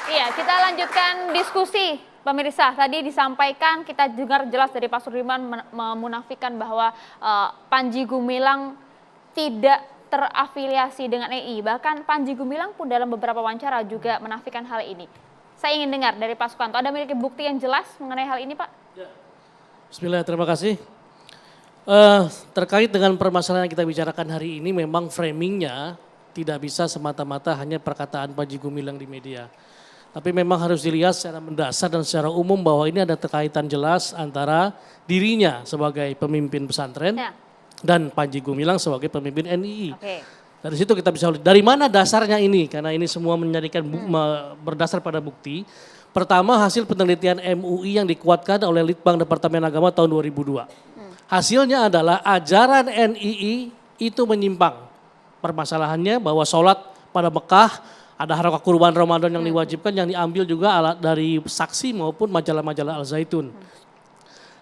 Iya, kita lanjutkan diskusi. Pemirsa, tadi disampaikan kita dengar jelas dari Pak Sudirman memunafikan bahwa Panji Gumilang tidak terafiliasi dengan EI. Bahkan Panji Gumilang pun dalam beberapa wawancara juga menafikan hal ini. Saya ingin dengar dari Pak Sukanto, ada memiliki bukti yang jelas mengenai hal ini, Pak? Bismillah, terima kasih. Terkait dengan permasalahan yang kita bicarakan hari ini, memang framingnya tidak bisa semata-mata hanya perkataan Panji Gumilang di media. Tapi memang harus dilihat secara mendasar dan secara umum bahwa ini ada terkaitan jelas antara dirinya sebagai pemimpin pesantren dan Panji Gumilang sebagai pemimpin NII. Dari situ kita bisa lihat dari mana dasarnya ini, karena ini semua menjadikan berdasar pada bukti. Pertama, hasil penelitian MUI yang dikuatkan oleh Litbang Departemen Agama tahun 2002. Hasilnya adalah ajaran NII itu menyimpang. Permasalahannya bahwa sholat pada Mekah, ada harakah kurban Ramadan yang diwajibkan, yang diambil juga alat dari saksi maupun majalah-majalah Al-Zaitun.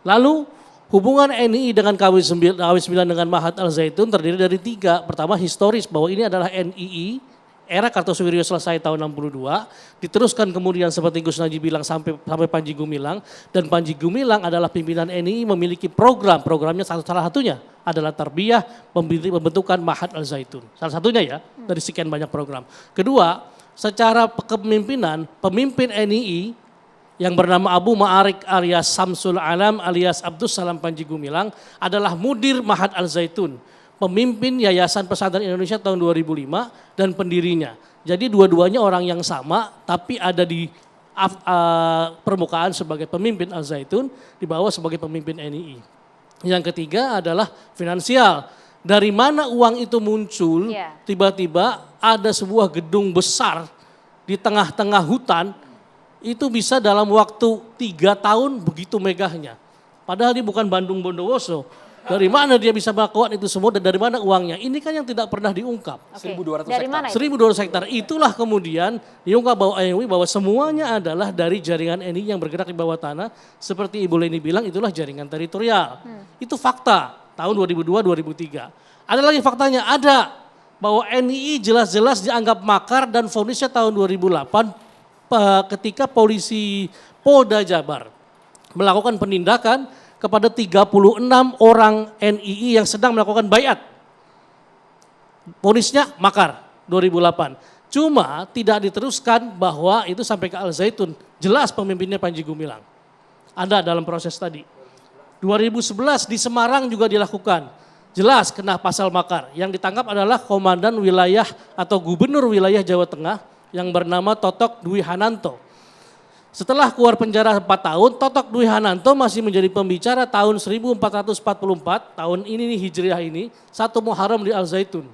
Lalu hubungan NII dengan KW9 dengan Mahat Al-Zaitun terdiri dari 3. Pertama, historis bahwa ini adalah NII, era Kartosuwiryo selesai tahun 62, diteruskan kemudian seperti Gus Najib bilang sampai Panji Gumilang, dan Panji Gumilang adalah pimpinan NII memiliki programnya salah satunya adalah tarbiyah pembentukan Mahat Al-Zaitun. Salah satunya ya dari sekian banyak program. Kedua, secara kepemimpinan pemimpin NII yang bernama Abu Ma'arik alias Samsul Alam alias Abdus Salam Panji Gumilang adalah mudir Mahat Al-Zaitun, pemimpin Yayasan Pesantren Indonesia tahun 2005 dan pendirinya. Jadi dua-duanya orang yang sama tapi ada di permukaan sebagai pemimpin Al-Zaitun, di bawah sebagai pemimpin NII. Yang ketiga adalah finansial. Dari mana uang itu muncul? Tiba-tiba ada sebuah gedung besar di tengah-tengah hutan, itu bisa dalam waktu 3 tahun begitu megahnya. Padahal ini bukan Bandung Bondowoso. Dari mana dia bisa melakukan itu semua dan dari mana uangnya? Ini kan yang tidak pernah diungkap. 1.200 dari hektar. mana itu? 1.200 hektar. Itulah kemudian diungkap bahwa semuanya adalah dari jaringan NII yang bergerak di bawah tanah. Seperti Ibu Leni bilang, itulah jaringan teritorial. Itu fakta tahun 2002-2003. Ada lagi faktanya, ada bahwa NII jelas-jelas dianggap makar dan vonisnya tahun 2008 ketika polisi Polda Jabar melakukan penindakan kepada 36 orang NII yang sedang melakukan baiat. Vonisnya makar 2008. Cuma tidak diteruskan bahwa itu sampai ke Al-Zaitun. Jelas pemimpinnya Panji Gumilang. Ada dalam proses tadi. 2011 di Semarang juga dilakukan. Jelas kena pasal makar. Yang ditangkap adalah komandan wilayah atau gubernur wilayah Jawa Tengah yang bernama Totok Dwi Hananto. Setelah keluar penjara 4 tahun, Totok Dwi Hananto masih menjadi pembicara tahun 1444, tahun ini nih Hijriah ini, 1 Muharram di Al-Zaitun.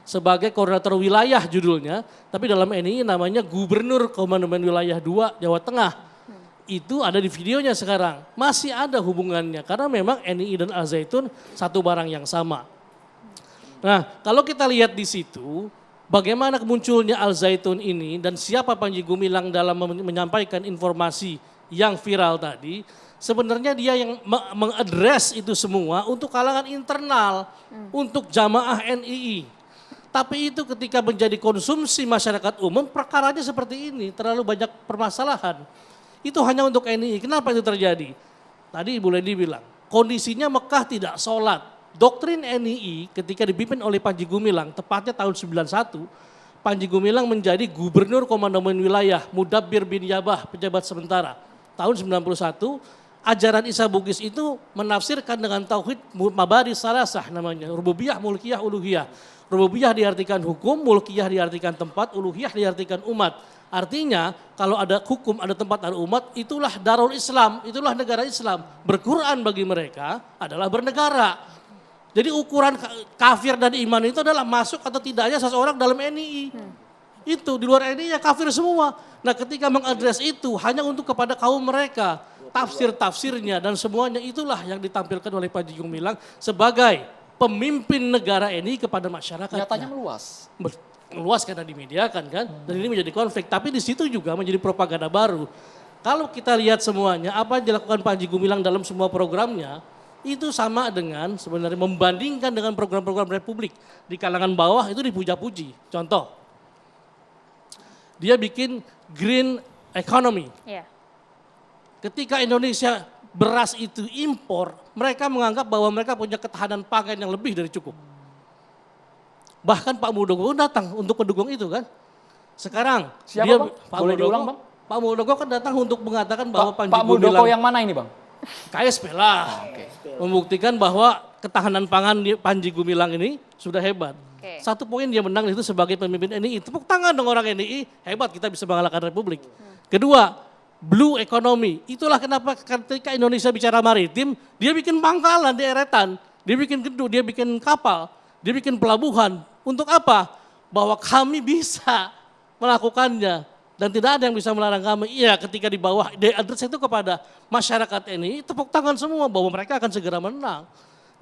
Sebagai koordinator wilayah judulnya, tapi dalam NII namanya Gubernur Komandan Wilayah 2 Jawa Tengah. Itu ada di videonya sekarang, masih ada hubungannya karena memang NII dan Al-Zaitun satu barang yang sama. Nah, kalau kita lihat di situ, bagaimana munculnya Al-Zaitun ini dan siapa Panji Gumilang dalam menyampaikan informasi yang viral tadi, sebenarnya dia yang mengadres itu semua untuk kalangan internal, untuk jamaah NII. Tapi itu ketika menjadi konsumsi masyarakat umum, perkaranya seperti ini, terlalu banyak permasalahan. Itu hanya untuk NII, kenapa itu terjadi? Tadi Ibu Leni bilang, kondisinya Mekah tidak sholat. Doktrin NII ketika dipimpin oleh Panji Gumilang, tepatnya tahun 91, Panji Gumilang menjadi gubernur komandan wilayah, Mudabbir bin Yabah, pejabat sementara. Tahun 91, ajaran Isa Bugis itu menafsirkan dengan tauhid mabadi salasah namanya, rububiyah, mulkiyah, uluhiyah. Rububiyah diartikan hukum, mulkiyah diartikan tempat, uluhiyah diartikan umat. Artinya kalau ada hukum, ada tempat, ada umat, itulah darul Islam, itulah negara Islam. Berquran bagi mereka adalah bernegara. Jadi ukuran kafir dan iman itu adalah masuk atau tidaknya seseorang dalam NII. Itu di luar NII ya kafir semua. Nah ketika mengadres itu hanya untuk kepada kaum mereka. Tafsir-tafsirnya dan semuanya itulah yang ditampilkan oleh Panji Gumilang sebagai pemimpin negara NII kepada masyarakat. Nyatanya meluas. Meluas karena dimediakan kan. Dan ini menjadi konflik. Tapi di situ juga menjadi propaganda baru. Kalau kita lihat semuanya apa yang dilakukan Panji Gumilang dalam semua programnya, itu sama dengan sebenarnya membandingkan dengan program-program Republik. Di kalangan bawah itu dipuja-puji. Contoh, dia bikin Green economy. Iya. Ketika Indonesia beras itu impor, mereka menganggap bahwa mereka punya ketahanan pangan yang lebih dari cukup. Bahkan Pak Muldoko datang untuk mendukung itu kan. Sekarang Siapa, dia Bang? Pak Boleh Muldoko, diulang, Bang? Pak Muldoko kan datang untuk mengatakan bahwa Panji Pak Muldoko Gumilang yang mana ini, Bang? KSP lah. Membuktikan bahwa ketahanan pangan di Panji Gumilang ini sudah hebat. Oke. Satu poin dia menang itu sebagai pemimpin NII. Tepuk tangan dong orang NII, hebat kita bisa mengalahkan Republik. Kedua, blue economy. Itulah kenapa ketika Indonesia bicara maritim, dia bikin pangkalan di eretan, dia bikin gedung, dia bikin kapal, dia bikin pelabuhan. Untuk apa? Bahwa kami bisa melakukannya dan tidak ada yang bisa melarang kami. Iya, ketika di bawah address itu kepada masyarakat ini, tepuk tangan semua bahwa mereka akan segera menang.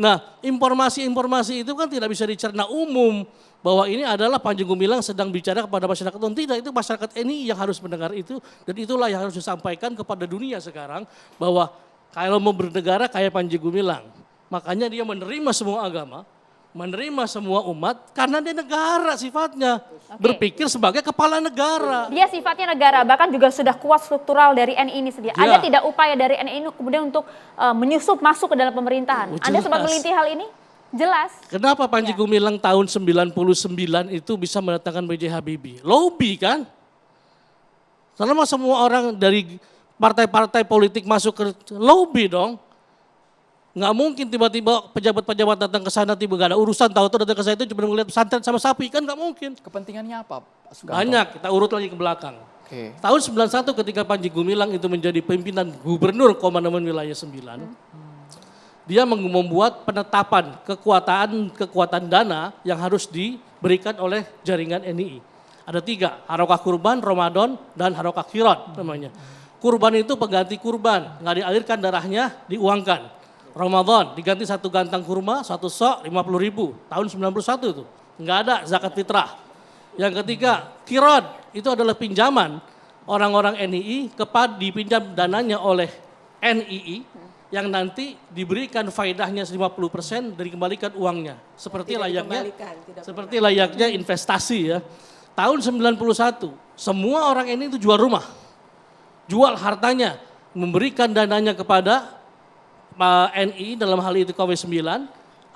Nah, informasi-informasi itu kan tidak bisa dicerna umum bahwa ini adalah Panji Gumilang sedang bicara kepada masyarakat umum. Tidak, itu masyarakat NII yang harus mendengar itu dan itulah yang harus disampaikan kepada dunia sekarang bahwa kalau mau bernegara kayak Panji Gumilang, makanya dia menerima semua agama, menerima semua umat karena dia negara sifatnya. Berpikir sebagai kepala negara. Dia sifatnya negara, bahkan juga sudah kuat struktural dari NII ini sendiri. Ya. Ada tidak upaya dari NII ini kemudian untuk menyusup masuk ke dalam pemerintahan? Oh, Anda sempat jelas. meneliti hal ini? Jelas. Kenapa Panji Ya. Gumilang tahun 99 itu bisa mendatangkan B.J. Habibie? Lobby kan? Karena semua orang dari partai-partai politik masuk ke lobby dong. Nggak mungkin tiba-tiba pejabat-pejabat datang ke sana tiba gak ada urusan, tahu-tahu datang ke sana itu cuma melihat pesantren sama sapi, kan nggak mungkin. Kepentingannya apa, Pak Sukanto? Banyak, kita urut lagi ke belakang. Oke. Tahun 91 ketika Panji Gumilang itu menjadi pimpinan gubernur Komandan Wilayah 9, dia membuat penetapan kekuatan dana yang harus diberikan oleh jaringan NII. Ada 3, Harokah Kurban, Ramadan, dan Harokah Kirot namanya. Kurban itu pengganti kurban, nggak dialirkan darahnya, diuangkan. Ramadan diganti 1 gantang kurma, 1 sok 50.000, tahun 91 itu. Nggak ada zakat fitrah. Yang ketiga, Kirot, itu adalah pinjaman orang-orang NII dipinjam dananya oleh NII yang nanti diberikan faedahnya 50% dan dikembalikan uangnya. Seperti layaknya investasi ya. Tahun 91, semua orang ini itu jual rumah. Jual hartanya, memberikan dananya kepada NII dalam hal itu KW9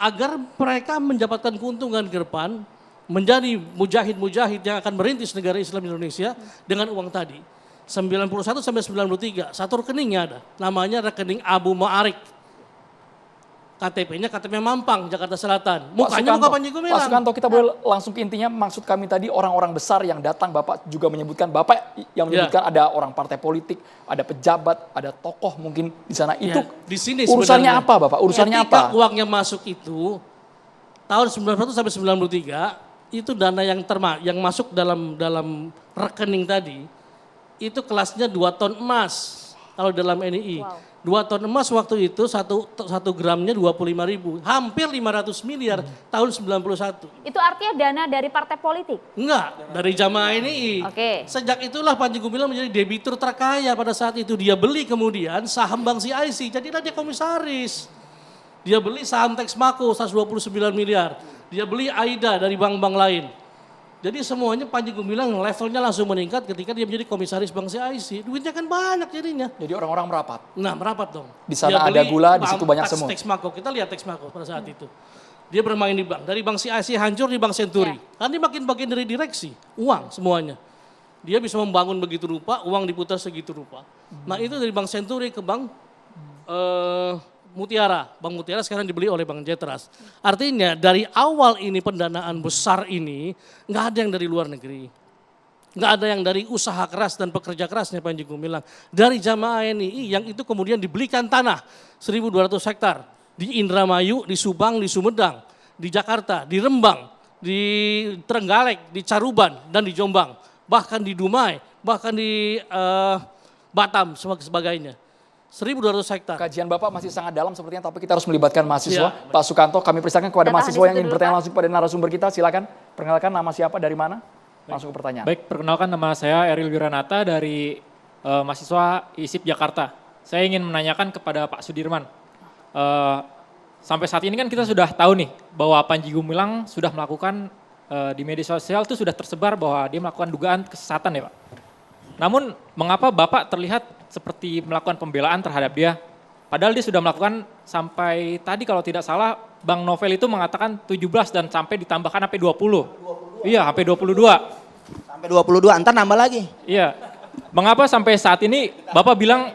agar mereka mendapatkan keuntungan ke depan menjadi mujahid-mujahid yang akan merintis negara Islam Indonesia dengan uang tadi. 91 sampai 93, satu rekeningnya ada. Namanya rekening Abu Ma'arik. KTP-nya KTP Mampang, Jakarta Selatan. Mukanya muka Panji Gumilang. Pak Sukanto, kita boleh langsung ke intinya. Maksud kami tadi orang-orang besar yang datang, Bapak juga menyebutkan, Bapak yang menyebutkan ada orang partai politik, ada pejabat, ada tokoh mungkin di sana. Ya, Itu di sini urusannya sebenarnya. apa, Bapak? Urusannya Ketika apa? uangnya masuk itu tahun 91 sampai 93 itu dana yang masuk dalam rekening tadi itu kelasnya 2 ton emas kalau dalam NII. Wow. 2 ton emas waktu itu satu gramnya 25.000, hampir 500 miliar tahun 91. Itu artinya dana dari partai politik. Enggak, dari jamaah NII. Oke. Sejak itulah Panji Gumilang menjadi debitur terkaya pada saat itu. Dia beli kemudian saham Bank CIC, jadilah dia komisaris. Dia beli saham Texmaco 129 miliar. Dia beli AIDA dari bank-bank lain. Jadi semuanya Panji Gumilang levelnya langsung meningkat ketika dia menjadi komisaris Bank CIC. Duitnya kan banyak jadinya. Jadi orang-orang merapat. Nah merapat dong. Di sana Dia ada beli gula, di situ banyak tax- semut. Texmaco, kita lihat Texmaco pada saat itu. Dia bermain di bank. Dari Bank CIC hancur di Bank Senturi. Kan dia makin bagian dari direksi. Uang semuanya. Dia bisa membangun begitu rupa, uang diputar segitu rupa. Nah itu dari Bank Senturi ke Bank Mutiara. Bank Mutiara sekarang dibeli oleh Bank Jetras. Artinya dari awal ini pendanaan besar ini nggak ada yang dari luar negeri. Nggak ada yang dari usaha keras dan pekerja kerasnya Panji Gumilang. Dari jamaah NII yang itu kemudian dibelikan tanah 1.200 hektar. Di Indramayu, di Subang, di Sumedang, di Jakarta, di Rembang, di Trenggalek, di Caruban, dan di Jombang. Bahkan di Dumai, bahkan di Batam, sebagainya. 1.200 hektar. Kajian Bapak masih sangat dalam sepertinya, tapi kita harus melibatkan mahasiswa. Ya. Pak Sukanto, kami persilakan kepada Kita tahan mahasiswa di yang situ ingin dulu, bertanya Pak. langsung kepada narasumber kita. Silakan, perkenalkan nama siapa, dari mana? Langsung ke pertanyaan. Baik, perkenalkan nama saya Eril Wiranata dari mahasiswa ISIP Jakarta. Saya ingin menanyakan kepada Pak Sudirman. Sampai saat ini kan kita sudah tahu nih bahwa Panji Gumilang sudah melakukan di media sosial itu sudah tersebar bahwa dia melakukan dugaan kesesatan ya Pak. Namun mengapa Bapak terlihat seperti melakukan pembelaan terhadap dia? Padahal dia sudah melakukan sampai tadi kalau tidak salah Bang Novel itu mengatakan 17 dan sampai ditambahkan sampai 20. Iya, sampai 22. Sampai 22, antar nambah lagi. Iya. Mengapa sampai saat ini Bapak bilang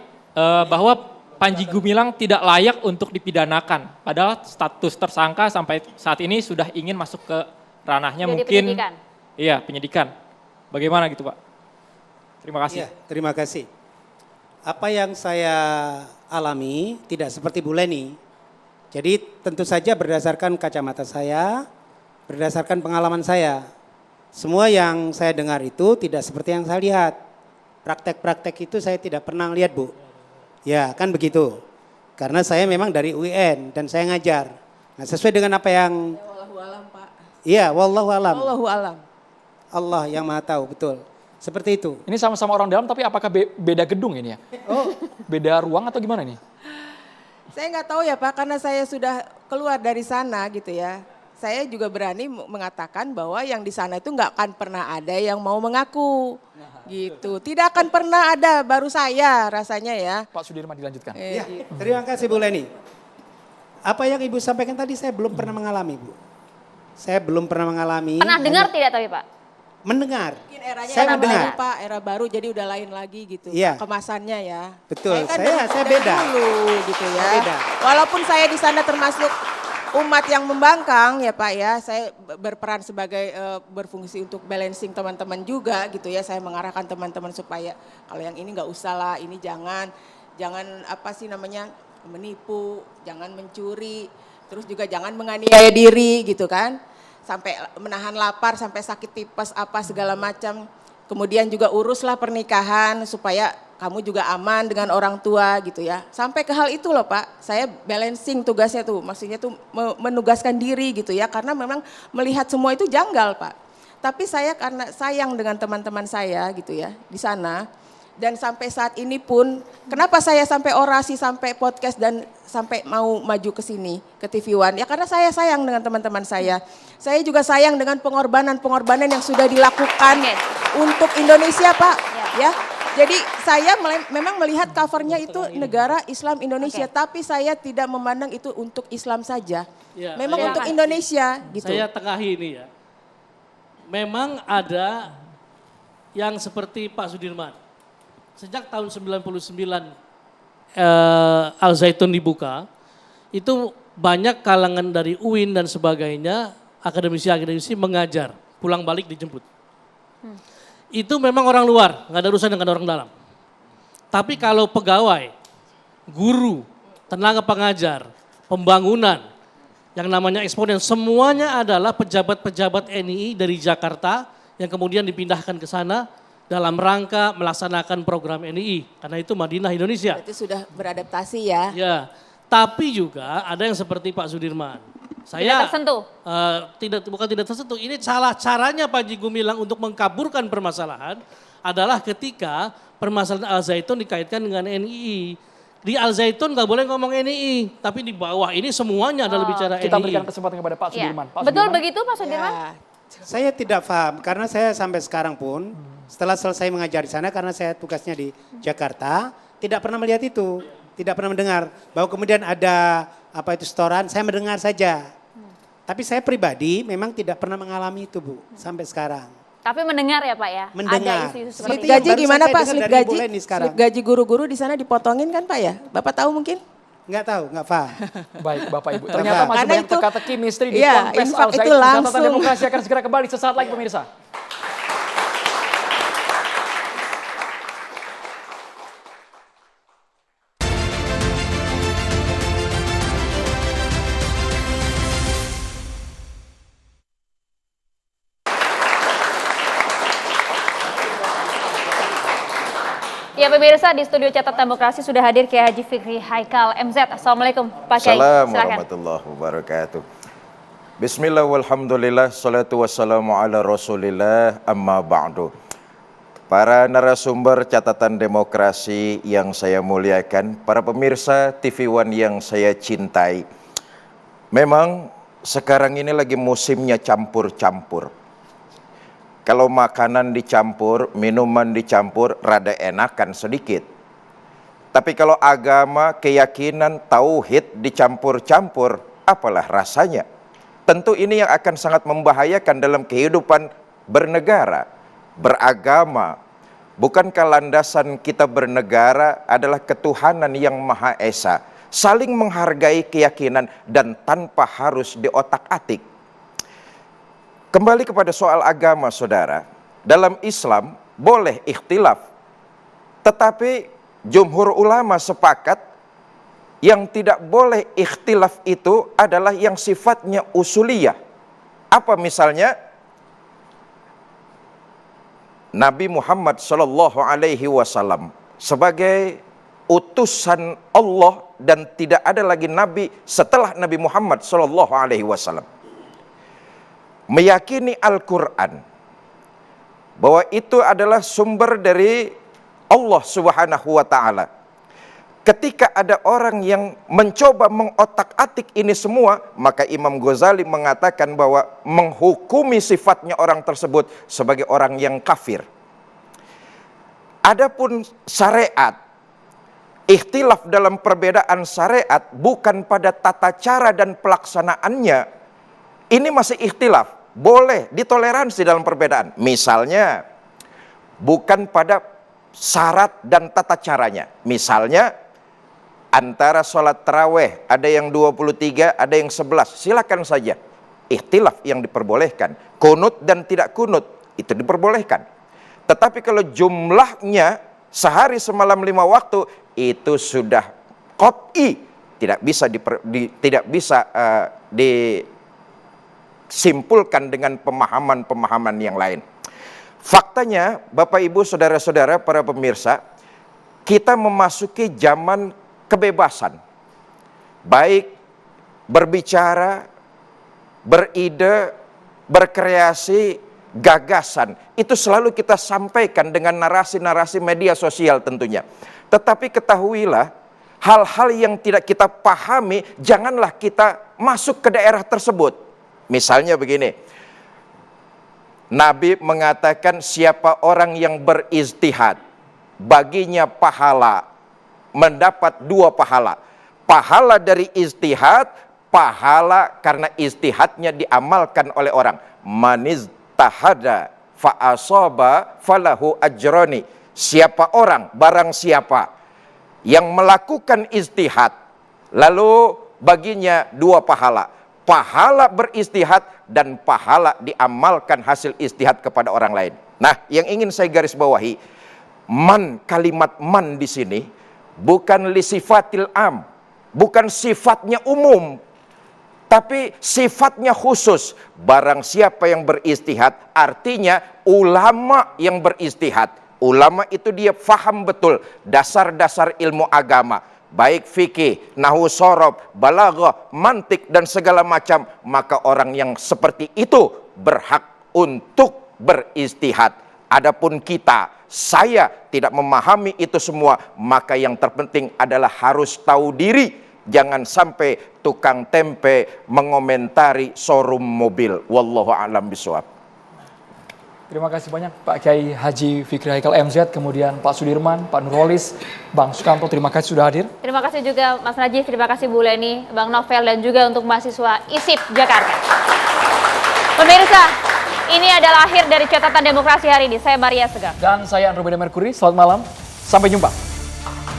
bahwa Panji Gumilang tidak layak untuk dipidanakan? Padahal status tersangka sampai saat ini sudah ingin masuk ke ranahnya Jadi mungkin. penyidikan. Iya, penyidikan. Bagaimana gitu Pak? Terima kasih. Ya, terima kasih. Apa yang saya alami tidak seperti Bu Leni. Jadi tentu saja berdasarkan kacamata saya, berdasarkan pengalaman saya. Semua yang saya dengar itu tidak seperti yang saya lihat. Praktek-praktek itu saya tidak pernah lihat, Bu. Ya, kan begitu. Karena saya memang dari UIN dan saya ngajar. Nah, sesuai dengan apa yang Wallahualam, Pak. Iya, wallahu alam. Wallahualam. Allah yang Maha tahu, betul. Seperti itu. Ini sama-sama orang dalam tapi apakah beda gedung ini ya? Oh, beda ruang atau gimana nih? Saya nggak tahu ya Pak, karena saya sudah keluar dari sana gitu ya. Saya juga berani mengatakan bahwa yang di sana itu nggak akan pernah ada yang mau mengaku. Gitu. Tidak akan pernah ada, baru saya rasanya ya. Pak Sudirman dilanjutkan. Ya, terima kasih Bu Leni. Apa yang Ibu sampaikan tadi saya belum pernah mengalami, Bu. Saya belum pernah mengalami. Pernah dengar tidak tapi Pak? Mendengar. Mungkin eranya Saya era mendengar. baru Pak, era baru jadi udah lain lagi gitu. Iya. Kemasannya ya. Betul, kan saya dari beda. Dulu gitu ya. Saya beda. Walaupun saya di sana termasuk umat yang membangkang ya Pak ya, saya berperan sebagai berfungsi untuk balancing teman-teman juga gitu ya. Saya mengarahkan teman-teman supaya kalau yang ini nggak usah lah, ini jangan apa sih namanya menipu, jangan mencuri, terus juga jangan menganiaya diri gitu kan. Sampai menahan lapar, sampai sakit tipes apa segala macam. Kemudian juga uruslah pernikahan supaya kamu juga aman dengan orang tua gitu ya. Sampai ke hal itu loh Pak, saya balancing tugasnya tuh, maksudnya tuh menugaskan diri gitu ya. Karena memang melihat semua itu janggal Pak. Tapi saya karena sayang dengan teman-teman saya gitu ya di sana. Dan sampai saat ini pun, kenapa saya sampai orasi, sampai podcast dan sampai mau maju ke sini, ke TV One? Ya karena saya sayang dengan teman-teman saya. Saya juga sayang dengan pengorbanan-pengorbanan yang sudah dilakukan untuk Indonesia Pak. Ya, jadi saya memang melihat covernya itu negara Islam Indonesia, tapi saya tidak memandang itu untuk Islam saja. Ya, Memang saya- untuk Indonesia gitu. Saya tengahi ini ya. Memang ada yang seperti Pak Sudirman. Sejak tahun 99 Al Zaitun dibuka, itu banyak kalangan dari UIN dan sebagainya, akademisi-akademisi mengajar, pulang balik dijemput. Itu memang orang luar, nggak ada urusan dengan orang dalam. Tapi kalau pegawai, guru, tenaga pengajar, pembangunan, yang namanya eksponen, semuanya adalah pejabat-pejabat NII dari Jakarta yang kemudian dipindahkan ke sana dalam rangka melaksanakan program NII, karena itu Madinah Indonesia. Berarti sudah beradaptasi ya. Ya, tapi juga ada yang seperti Pak Sudirman. Saya Tidak tersentuh. bukan tidak tersentuh. Ini salah caranya Panji Gumilang untuk mengkaburkan permasalahan adalah ketika permasalahan Al Zaitun dikaitkan dengan NII. Di Al Zaitun nggak boleh ngomong NII, tapi di bawah ini semuanya adalah bicara Kita NII. berikan kesempatan kepada Pak Iya. Sudirman. Pak Betul Sudirman. begitu Pak Sudirman? Ya. Saya tidak paham karena saya sampai sekarang pun setelah selesai mengajar di sana karena saya tugasnya di Jakarta tidak pernah melihat itu, tidak pernah mendengar bahwa kemudian ada apa itu setoran, saya mendengar saja. Tapi saya pribadi memang tidak pernah mengalami itu Bu sampai sekarang. Tapi mendengar ya Pak ya? Mendengar. Ada isu-isu Slip seperti Seperti itu. yang gaji baru gimana saya Pak? dengar Slip dari Bu gaji? Leni sekarang. Slip gaji guru-guru di sana dipotongin kan Pak ya? Bapak tahu mungkin? Enggak tahu, enggak paham. Baik Bapak Ibu. Ternyata masih Karena banyak itu- teka-teki misteri di iya, Ponpes infak Al itu Zaitun. Catatan langsung. Demokrasi akan segera kembali sesaat lagi pemirsa. Ya pemirsa, di studio Catat Demokrasi sudah hadir Kiai Haji Fikri Haikal MZ. Assalamualaikum Pak Kiai. Assalamualaikum Silakan. warahmatullahi wabarakatuh. Bismillah walhamdulillah, salatu wassalamu ala rasulillah, amma ba'du. Para narasumber Catatan Demokrasi yang saya muliakan, para pemirsa TV One yang saya cintai. Memang sekarang ini lagi musimnya campur-campur. kalau makanan dicampur, minuman dicampur, rada enakan sedikit. Tapi kalau agama, keyakinan, tauhid dicampur-campur, apalah rasanya? Tentu ini yang akan sangat membahayakan dalam kehidupan bernegara, beragama. Bukankah landasan kita bernegara adalah ketuhanan yang Maha Esa, saling menghargai keyakinan dan tanpa harus diotak-atik. Kembali kepada soal agama, saudara. Dalam Islam boleh ikhtilaf, tetapi jumhur ulama sepakat yang tidak boleh ikhtilaf itu adalah yang sifatnya usuliyah. Apa misalnya? Nabi Muhammad Shallallahu Alaihi Wasallam sebagai utusan Allah dan tidak ada lagi nabi setelah Nabi Muhammad Shallallahu Alaihi Wasallam. Meyakini Al-Quran bahwa itu adalah sumber dari Allah Subhanahu wa Ta'ala. Ketika ada orang yang mencoba mengotak-atik ini semua, maka Imam Ghazali mengatakan bahwa menghukumi sifatnya orang tersebut sebagai orang yang kafir. Adapun syariat, ikhtilaf dalam perbedaan syariat bukan pada tata cara dan pelaksanaannya. Ini masih ikhtilaf. Boleh ditoleransi dalam perbedaan. Misalnya, bukan pada syarat dan tata caranya. Misalnya, antara sholat taraweh, ada yang 23, ada yang 11. Silakan saja. Ikhtilaf yang diperbolehkan. Kunut dan tidak kunut, itu diperbolehkan. Tetapi kalau jumlahnya sehari semalam 5 waktu, itu sudah qat'i. Tidak bisa disimpulkan dengan pemahaman-pemahaman yang lain. Faktanya, Bapak Ibu, saudara-saudara, para pemirsa, kita memasuki zaman kebebasan. Baik berbicara, beride, berkreasi, gagasan. Itu selalu kita sampaikan dengan narasi-narasi media sosial tentunya. Tetapi ketahuilah, hal-hal yang tidak kita pahami, janganlah kita masuk ke daerah tersebut. Misalnya begini, Nabi mengatakan siapa orang yang berijtihad, baginya pahala, mendapat 2 pahala. Pahala dari ijtihad, pahala karena ijtihadnya diamalkan oleh orang. Maniztahada fa'asaba falahu ajroni. Siapa orang, barang siapa yang melakukan ijtihad, lalu baginya 2 pahala. Pahala beristihad dan pahala diamalkan hasil istihad kepada orang lain. Nah, yang ingin saya garis bawahi, kalimat man di sini bukan li sifatil am, bukan sifatnya umum, tapi sifatnya khusus. Barang siapa yang beristihad, artinya ulama yang beristihad. Ulama itu dia faham betul dasar-dasar ilmu agama, baik fikih, nahwu shorob, balaghah, mantik dan segala macam, maka orang yang seperti itu berhak untuk beristihad. Adapun kita, saya tidak memahami itu semua, maka yang terpenting adalah harus tahu diri. Jangan sampai tukang tempe mengomentari showroom mobil. Wallahu a'lam bishawab. Terima kasih banyak Pak Kiai Haji Fikri Haikal MZ, kemudian Pak Sudirman, Pak Nurholis, Bang Sukamto, terima kasih sudah hadir. Terima kasih juga Mas Najib, terima kasih Bu Leni, Bang Novel, dan juga untuk mahasiswa ISIP Jakarta. Pemirsa, ini adalah akhir dari catatan demokrasi hari ini. Saya Maria Segar. Dan saya Andromeda Mercury, selamat malam, sampai jumpa.